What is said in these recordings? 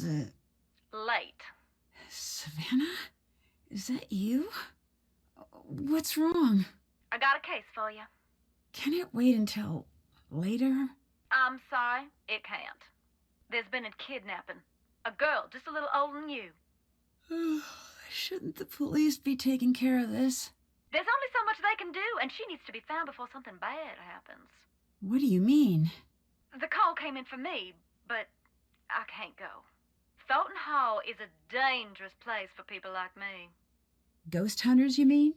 Late. Savannah? Is that you? What's wrong? I got a case for you. Can it wait until later? I'm sorry, it can't. There's been a kidnapping. A girl just a little older than you. Shouldn't the police be taking care of this? There's only so much they can do, and she needs to be found before something bad happens. What do you mean? The call came in for me, but I can't go. Thornton Hall is a dangerous place for people like me. Ghost hunters, you mean?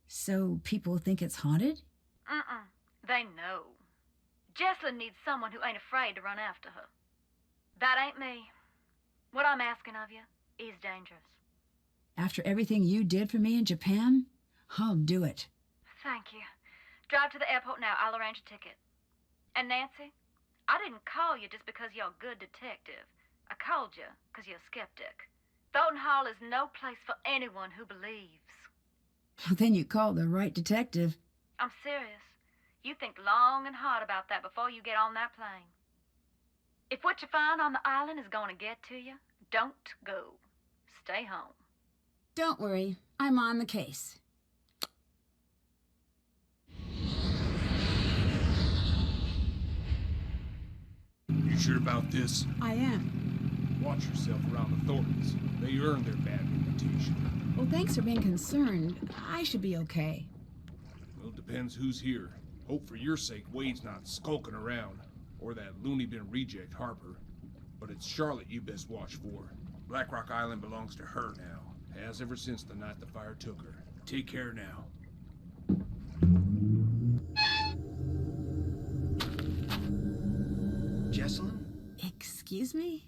So people think it's haunted? They know. Jessalyn needs someone who ain't afraid to run after her. That ain't me. What I'm asking of you is dangerous. After everything you did for me in Japan, I'll do it. Thank you. Drive to the airport now. I'll arrange a ticket. And Nancy, I didn't call you just because you're a good detective. I called you because you're a skeptic. Thornton Hall is no place for anyone who believes. Then you called the right detective. I'm serious. You think long and hard about that before you get on that plane. If what you find on the island is going to get to you, don't go. Stay home. Don't worry, I'm on the case. You sure about this? I am. Watch yourself around the Thorntons. They earned their bad reputation. Well, thanks for being concerned. I should be okay. Well, it depends who's here. Hope for your sake Wade's not skulking around. Or that loony bin reject Harper. But it's Charlotte you best watch for. Black Rock Island belongs to her now. Has ever since the night the fire took her. Take care now. Jessalyn? Excuse me?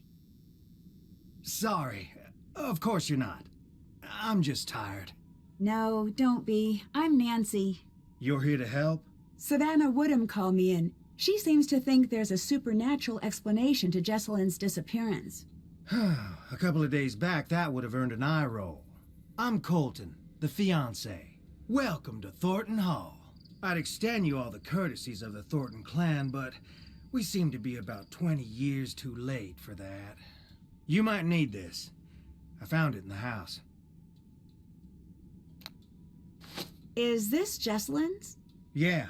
Sorry. Of course you're not. I'm just tired. No, don't be. I'm Nancy. You're here to help? Savannah Woodham called me in. She seems to think there's a supernatural explanation to Jessalyn's disappearance. A couple of days back, that would have earned an eye roll. I'm Colton, the fiancé. Welcome to Thornton Hall. I'd extend you all the courtesies of the Thornton clan, but we seem to be about 20 years too late for that. You might need this. I found it in the house. Is this Jessalyn's? Yeah.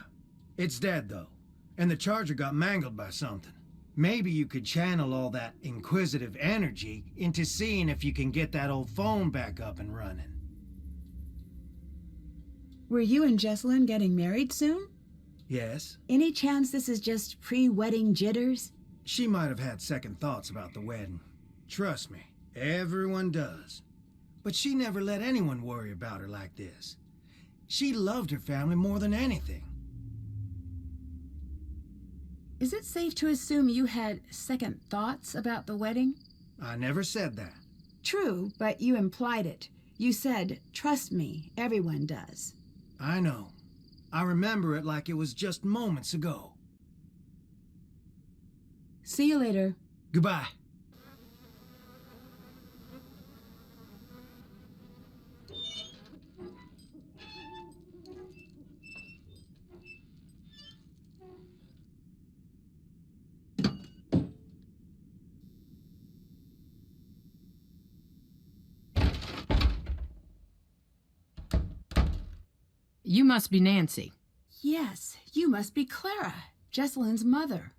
It's dead, though. And the charger got mangled by something. Maybe you could channel all that inquisitive energy into seeing if you can get that old phone back up and running. Were you and Jessalyn getting married soon? Yes. Any chance this is just pre-wedding jitters? She might have had second thoughts about the wedding. Trust me, everyone does. But she never let anyone worry about her like this. She loved her family more than anything. Is it safe to assume you had second thoughts about the wedding? I never said that. True, but you implied it. You said, trust me, everyone does. I know. I remember it like it was just moments ago. See you later. Goodbye. You must be Nancy. Yes, you must be Clara, Jessalyn's mother.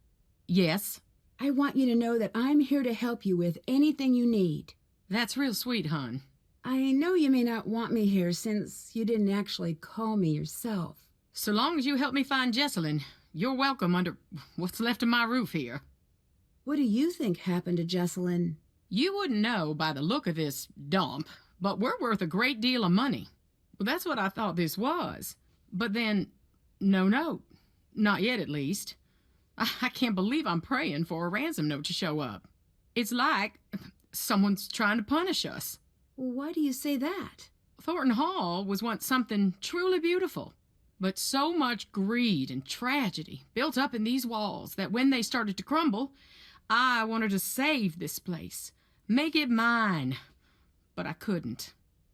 Yes. I want you to know that I'm here to help you with anything you need. That's real sweet, hon. I know you may not want me here since you didn't actually call me yourself. So long as you help me find Jessalyn, you're welcome under what's left of my roof here. What do you think happened to Jessalyn? You wouldn't know by the look of this dump, but we're worth a great deal of money. Well, that's what I thought this was. But then, no note. Not yet, at least. I can't believe I'm praying for a ransom note to show up. It's like someone's trying to punish us. Well, why do you say that? Thornton Hall was once something truly beautiful. But so much greed and tragedy built up in these walls that when they started to crumble, I wanted to save this place. Make it mine. But I couldn't.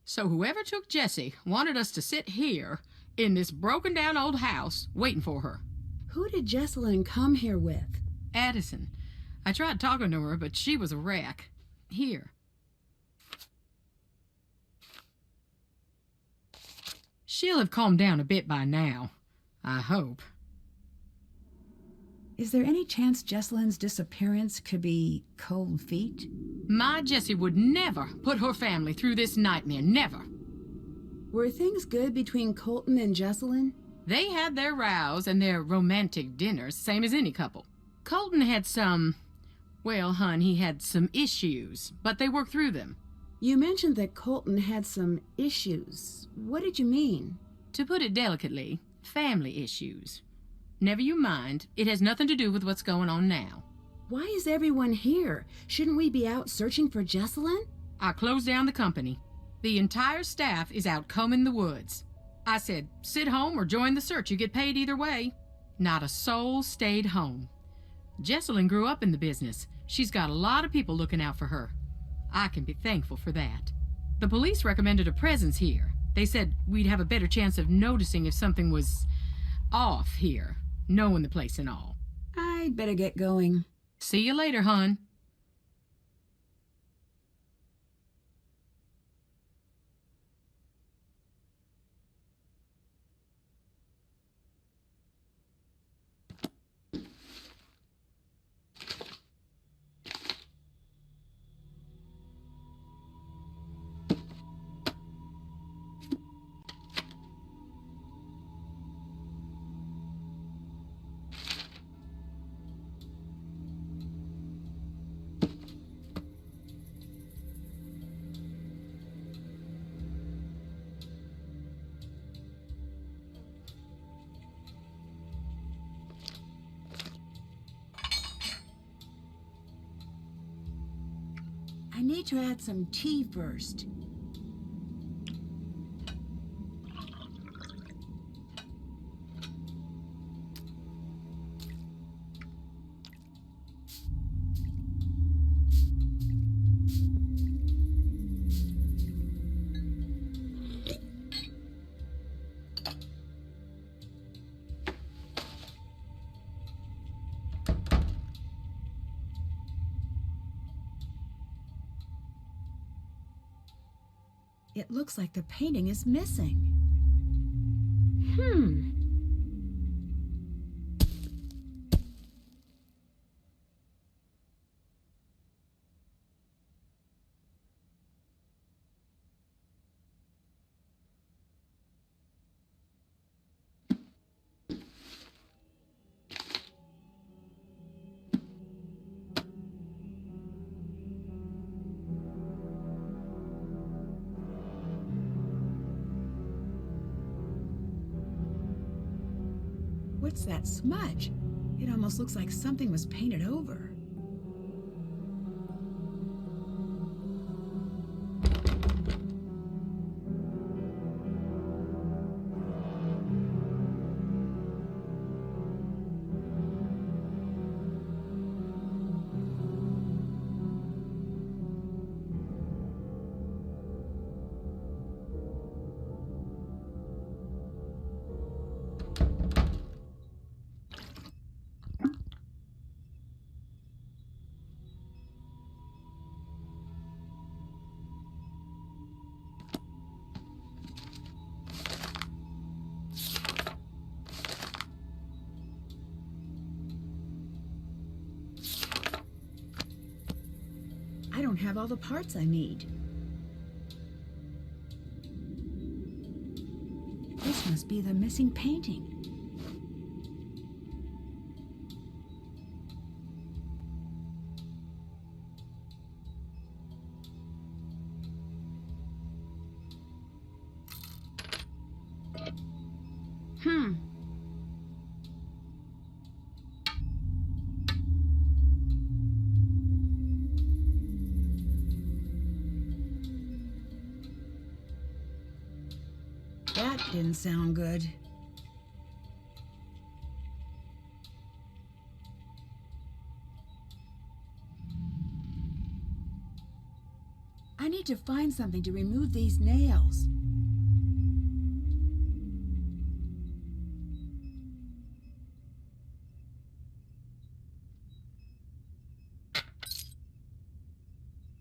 So whoever took Jessie wanted us to sit here in this broken-down old house waiting for her. Who did Jessalyn come here with? Addison. I tried talking to her, but she was a wreck. Here. She'll have calmed down a bit by now, I hope. Is there any chance Jessalyn's disappearance could be cold feet? My Jessie would never put her family through this nightmare, never. Were things good between Colton and Jessalyn? They had their rows and their romantic dinners, same as any couple. Colton had well, hon, he had some issues, but they worked through them. You mentioned that Colton had some issues. What did you mean? To put it delicately, family issues. Never you mind, it has nothing to do with what's going on now. Why is everyone here? Shouldn't we be out searching for Jessalyn? I closed down the company. The entire staff is out combing the woods. I said, sit home or join the search. You get paid either way. Not a soul stayed home. Jessalyn grew up in the business. She's got a lot of people looking out for her. I can be thankful for that. The police recommended a presence here. They said we'd have a better chance of noticing if something was off here, knowing the place and all. I'd better get going. See you later, hon. I need to add some tea first. It looks like the painting is missing. What's that smudge? It almost looks like something was painted over. I don't have all the parts I need. This must be the missing painting. That didn't sound good. I need to find something to remove these nails.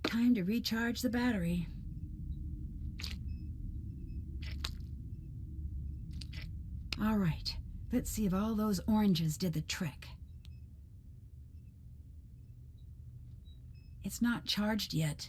Time recharge the battery. All right, let's see if all those oranges did the trick. It's not charged yet.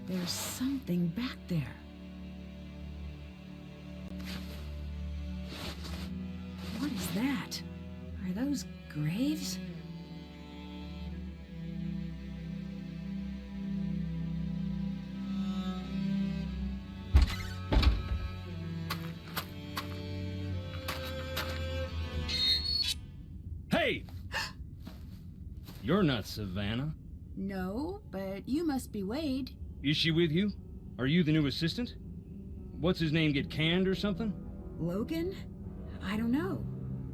There's something back there. What is that? Are those graves? Hey! You're not Savannah. No, but you must be Wade. Is she with you? Are you the new assistant? What's his name, get canned or something? Logan? I don't know.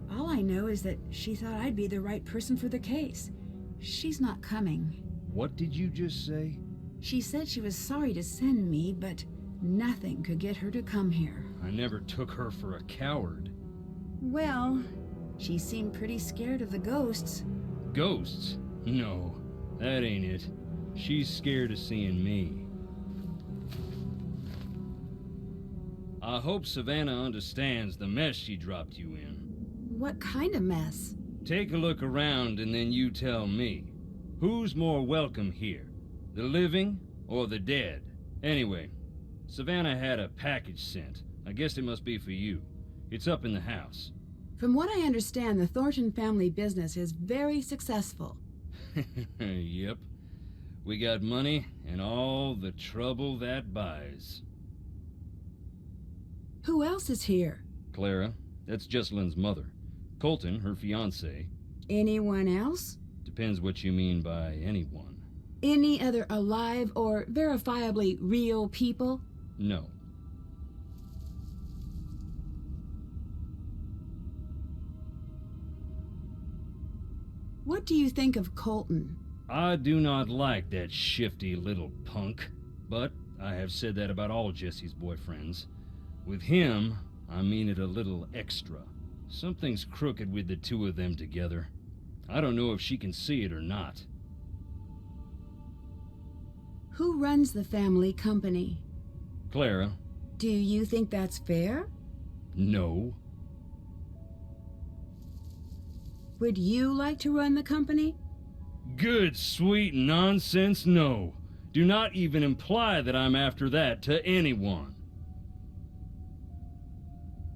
All I know is that she thought I'd be the right person for the case. She's not coming. What did you just say? She said she was sorry to send me, but nothing could get her to come here. I never took her for a coward. Well, she seemed pretty scared of the ghosts. Ghosts? No, that ain't it. She's scared of seeing me. I hope Savannah understands the mess she dropped you in. What kind of mess? Take a look around and then you tell me. Who's more welcome here? The living or the dead? Anyway, Savannah had a package sent. I guess it must be for you. It's up in the house. From what I understand, the Thornton family business is very successful. Yep. We got money and all the trouble that buys. Who else is here? Clara, that's Jessalyn's mother. Colton, her fiancé. Anyone else? Depends what you mean by anyone. Any other alive or verifiably real people? No. What do you think of Colton? I do not like that shifty little punk, but I have said that about all Jesse's boyfriends. With him, I mean it a little extra. Something's crooked with the two of them together. I don't know if she can see it or not. Who runs the family company? Clara? Do you think that's fair? No. Would you like to run the company? Good, sweet nonsense, no. Do not even imply that I'm after that to anyone.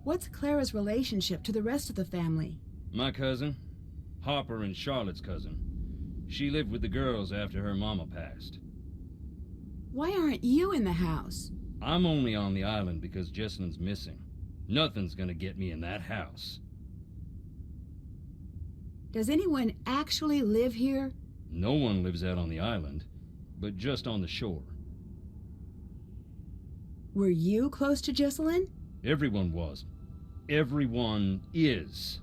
What's Clara's relationship to the rest of the family? My cousin, Harper and Charlotte's cousin. She lived with the girls after her mama passed. Why aren't you in the house? I'm only on the island because Jessalyn's missing. Nothing's gonna get me in that house. Does anyone actually live here? No one lives out on the island, but just on the shore. Were you close to Jessalyn? Everyone was. Everyone is.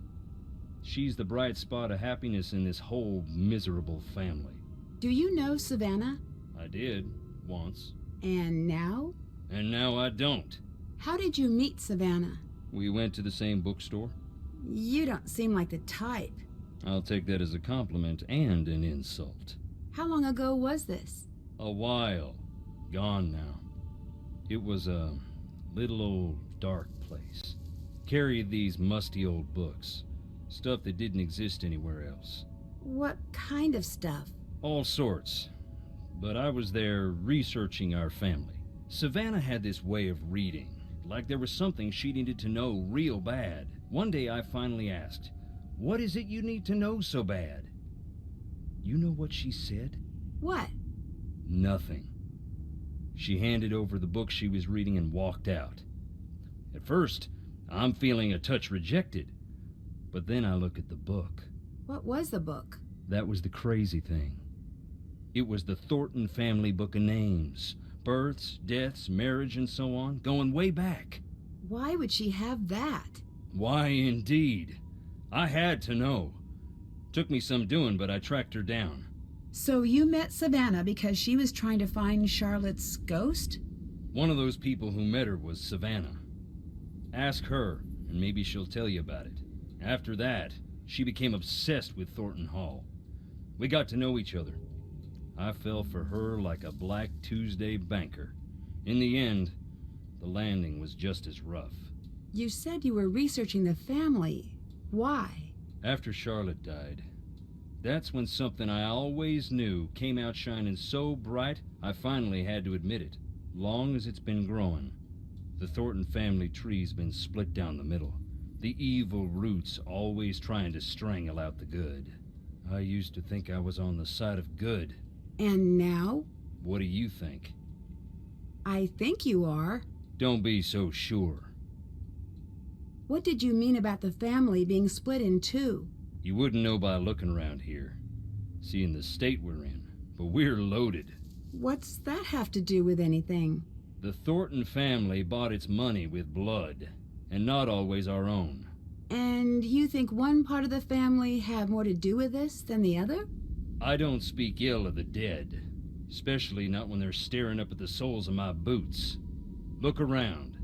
She's the bright spot of happiness in this whole miserable family. Do you know Savannah? I did, once. And now? And now I don't. How did you meet Savannah? We went to the same bookstore. You don't seem like the type. I'll take that as a compliment and an insult. How long ago was this? A while. Gone now. It was a little old dark place. Carried these musty old books. Stuff that didn't exist anywhere else. What kind of stuff? All sorts. But I was there researching our family. Savannah had this way of reading, like there was something she needed to know real bad. One day I finally asked, "What is it you need to know so bad?" You know what she said? What? Nothing. She handed over the book she was reading and walked out. At first, I'm feeling a touch rejected. But then I look at the book. What was the book? That was the crazy thing. It was the Thornton family book of names, Births, deaths, marriage, and so on, going way back. Why would she have that? Why, indeed. I had to know. Took me some doing, but I tracked her down. So you met Savannah because she was trying to find Charlotte's ghost? One of those people who met her was Savannah. Ask her, and maybe she'll tell you about it. After that, she became obsessed with Thornton Hall. We got to know each other. I fell for her like a Black Tuesday banker. In the end, the landing was just as rough. You said you were researching the family. Why? After Charlotte died, that's when something I always knew came out shining so bright, I finally had to admit it. Long as it's been growing, the Thornton family tree's been split down the middle. The evil roots always trying to strangle out the good. I used to think I was on the side of good. And now? What do you think? I think you are. Don't be so sure. What did you mean about the family being split in two? You wouldn't know by looking around here, seeing the state we're in, but we're loaded. What's that have to do with anything? The Thornton family bought its money with blood, and not always our own. And you think one part of the family had more to do with this than the other? I don't speak ill of the dead, especially not when they're staring up at the soles of my boots. Look around.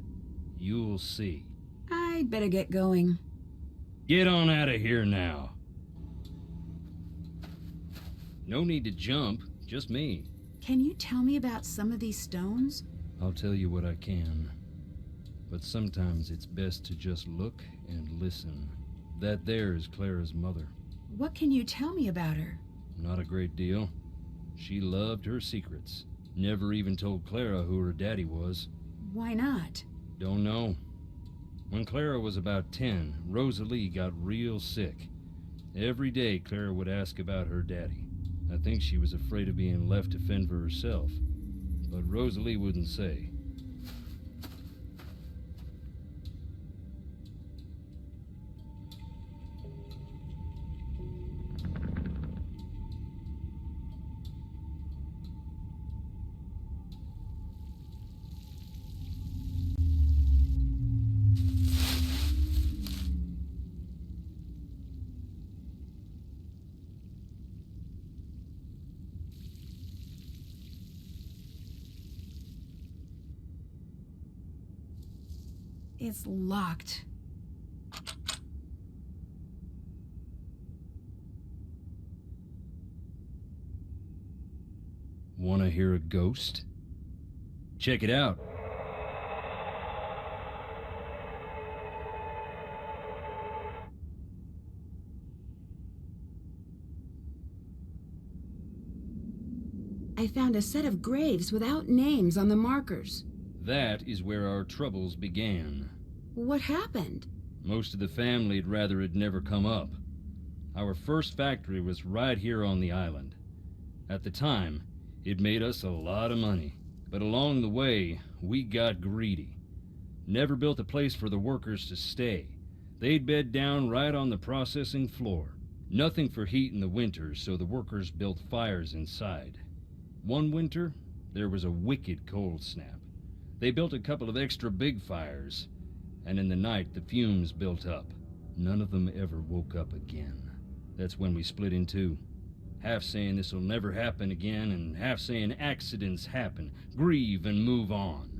You'll see. I'd better get going. Get on out of here now. No need to jump, just me. Can you tell me about some of these stones? I'll tell you what I can. But sometimes it's best to just look and listen. That there is Clara's mother. What can you tell me about her? Not a great deal. She loved her secrets. Never even told Clara who her daddy was. Why not? Don't know. When Clara was about 10, Rosalie got real sick. Every day Clara would ask about her daddy. I think she was afraid of being left to fend for herself. But Rosalie wouldn't say. It's locked. Wanna hear a ghost? Check it out. I found a set of graves without names on the markers. That is where our troubles began. What happened? Most of the family'd rather it never come up. Our first factory was right here on the island. At the time, it made us a lot of money. But along the way, we got greedy. Never built a place for the workers to stay. They'd bed down right on the processing floor. Nothing for heat in the winter, so the workers built fires inside. One winter, there was a wicked cold snap. They built a couple of extra big fires, and in the night the fumes built up. None of them ever woke up again. That's when we split in two. Half saying this'll never happen again, and half saying accidents happen. Grieve and move on.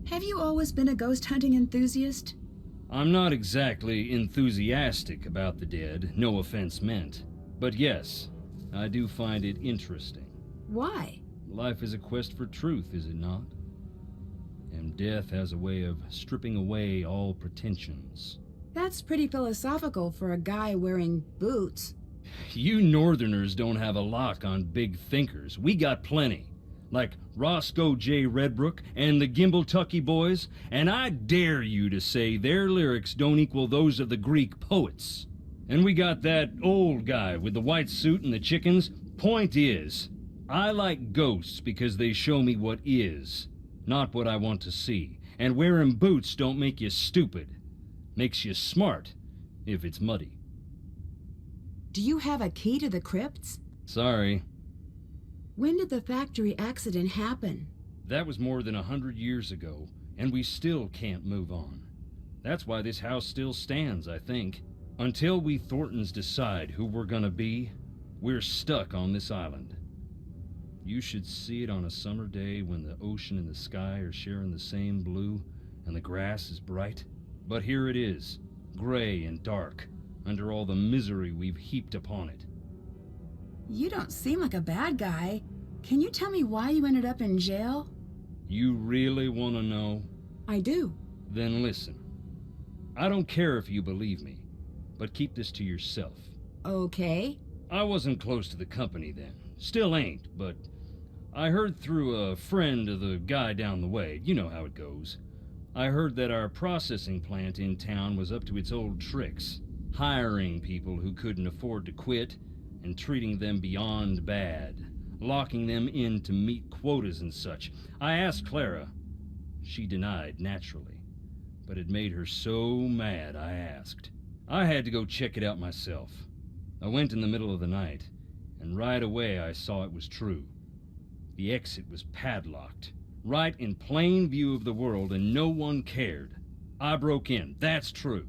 Have you always been a ghost hunting enthusiast? I'm not exactly enthusiastic about the dead, no offense meant. But yes, I do find it interesting. Why? Life is a quest for truth, is it not? And death has a way of stripping away all pretensions. That's pretty philosophical for a guy wearing boots. You Northerners don't have a lock on big thinkers. We got plenty. Like Roscoe J. Redbrook and the Gimbaltucky Boys, and I dare you to say their lyrics don't equal those of the Greek poets. And we got that old guy with the white suit and the chickens. Point is, I like ghosts because they show me what is, not what I want to see. And wearing boots don't make you stupid. Makes you smart, if it's muddy. Do you have a key to the crypts? Sorry. When did the factory accident happen? That was more than 100 years ago, and we still can't move on. That's why this house still stands, I think. Until we Thorntons decide who we're gonna be, we're stuck on this island. You should see it on a summer day when the ocean and the sky are sharing the same blue and the grass is bright. But here it is, gray and dark, under all the misery we've heaped upon it. You don't seem like a bad guy. Can you tell me why you ended up in jail? You really want to know? I do. Then listen. I don't care if you believe me, but keep this to yourself. Okay. I wasn't close to the company then. Still ain't, but I heard through a friend of the guy down the way. You know how it goes. I heard that our processing plant in town was up to its old tricks, hiring people who couldn't afford to quit and treating them beyond bad, locking them in to meet quotas and such. I asked Clara. She denied, naturally, but it made her so mad I asked. I had to go check it out myself. I went in the middle of the night, and right away I saw it was true. The exit was padlocked, right in plain view of the world, and no one cared. I broke in, that's true.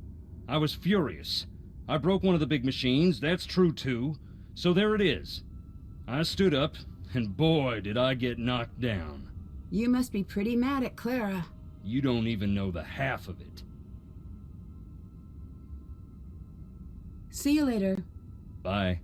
I was furious. I broke one of the big machines, that's true too. So there it is. I stood up, and boy, did I get knocked down. You must be pretty mad at Clara. You don't even know the half of it. See you later. Bye.